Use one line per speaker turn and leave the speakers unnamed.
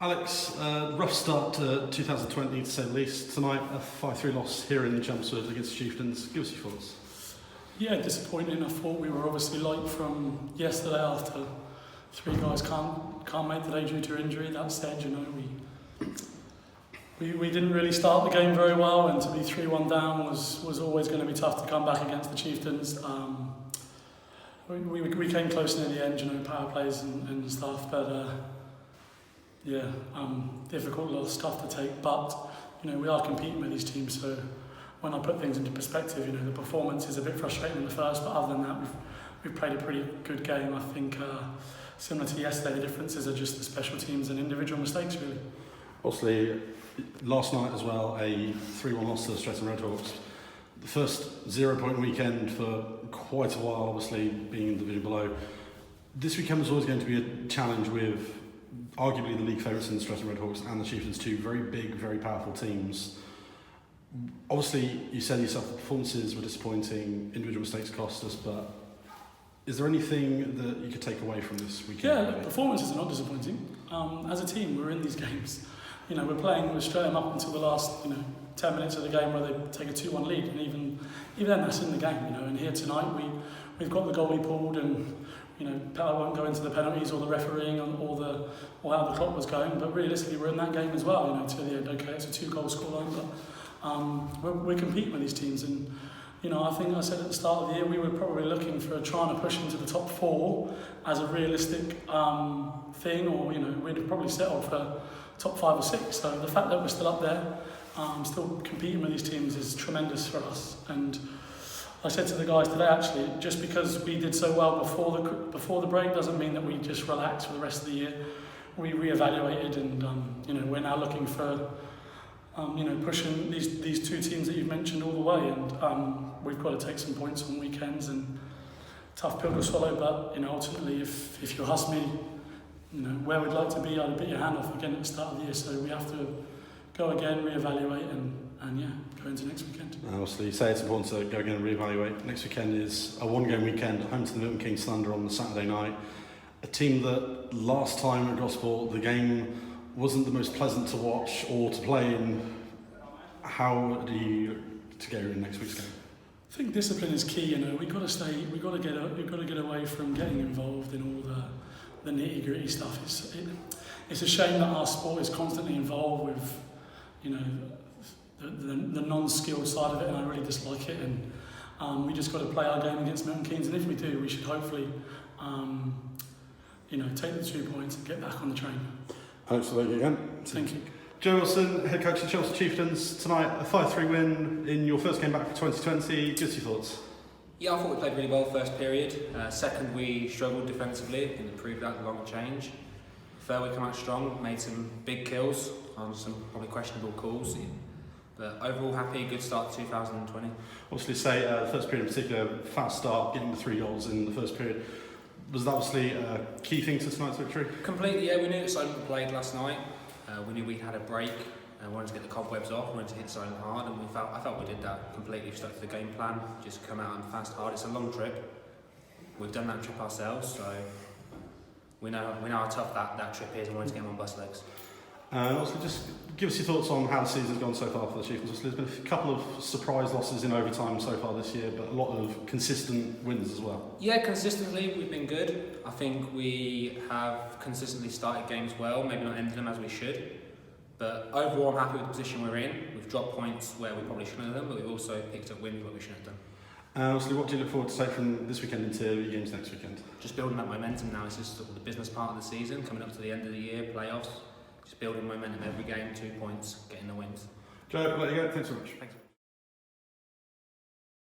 Alex, rough start to 2020 to say the least. Tonight, a 5-3 loss here in Chelmsford against the Chieftains. Give us your thoughts.
Yeah, disappointing. I thought we were obviously light from yesterday after three guys can't make today due to injury. That said, you know, we didn't really start the game very well, and to be 3-1 down was always going to be tough to come back against the Chieftains. We came close near the end, you know, power plays and stuff, but difficult loss, tough to take. But you know, we are competing with these teams, so when I put things into perspective, you know, the performance is a bit frustrating in the first, but other than that, we've played a pretty good game. I think similar to yesterday, the differences are just the special teams and individual mistakes, really.
Obviously, last night as well, a 3-1 loss to the Chelmsford Redhawks. The first 0-point weekend for quite a while, obviously, being in the division below. This weekend was always going to be a challenge with arguably the league favourites in the Chelmsford Redhawks and the Chieftains, two very big, very powerful teams. Obviously, you said yourself the performances were disappointing, individual mistakes cost us, but is there anything that you could take away from this weekend?
Yeah, performances are not disappointing. As a team, we're in these games. You know, we're playing with Solent up until the last, 10 minutes of the game where they take a 2-1 lead, and even then that's in the game, you know. And here tonight we've got the goalie pulled, and you know, I won't go into the penalties or the refereeing or how the clock was going, but realistically we're in that game as well, you know, to the end. Okay, it's a 2-goal scoreline, but we're competing with these teams, and you know, I think I said at the start of the year we were probably looking for trying to push into the top 4 as a realistic thing, or you know, we'd have probably settled for top 5 or 6. So the fact that we're still up there, still competing with these teams is tremendous for us. And I said to the guys today, actually, just because we did so well before the break doesn't mean that we just relax for the rest of the year. We reevaluated, and we're now looking for pushing these two teams that you've mentioned all the way, and we've got to take some points on weekends, and tough pill to swallow, but you know, ultimately if you ask me, you know, where we'd like to be, I'd bit your hand off again at the start of the year, so we have to go again, reevaluate, and go into next weekend.
Obviously, you say it's important to go again and reevaluate. Next weekend is a one-game weekend, home to the Milton Keynes Thunder on the Saturday night. A team that last time at Gosport, the game wasn't the most pleasant to watch or to play in. How do you to go in next week's game?
I think discipline is key. You know, we've got to get away from getting involved in all the nitty-gritty stuff. It's a shame that our sport is constantly involved with, you know, the non-skilled side of it, and I really dislike it. And we just got to play our game against Milton Keynes, and if we do, we should hopefully, take the 2 points and get back on the train.
Absolutely, again.
Thank you.
Joe Wilson, head coach of the Chelmsford Chieftains. Tonight, a 5-3 win in your first game back for 2020. Give us your thoughts.
Yeah, I thought we played really well first period. Second, we struggled defensively and improved that the longer change. Third, we come out strong, made some big kills on some probably questionable calls. But overall, happy, good start to 2020.
Obviously, the first period in particular, fast start, getting the 3 goals in the first period. Was that obviously a key thing to tonight's victory?
Completely, yeah. We knew that Solent played last night. We knew we'd had a break and wanted to get the cobwebs off, wanted to hit Solent hard, and I felt we did that completely. We stuck to the game plan, just come out and fast hard. It's a long trip. We've done that trip ourselves, so we know how tough that trip is and wanted to get them on bus legs.
And also, just give us your thoughts on how the season's gone so far for the Chieftains. There's been a couple of surprise losses in overtime so far this year, but a lot of consistent wins as well.
Yeah, consistently we've been good. I think we have consistently started games well, maybe not ended them as we should. But overall, I'm happy with the position we're in. We've dropped points where we probably shouldn't have done, but we've also picked up wins where we shouldn't have done.
Obviously, what do you look forward to take from this weekend into your games next weekend?
Just building that momentum now. It's just sort of the business part of the season, coming up to the end of the year, playoffs. Just building momentum every game, 2 points, getting the wins.
Joe, I'll let you go. Thanks so much.
Thanks.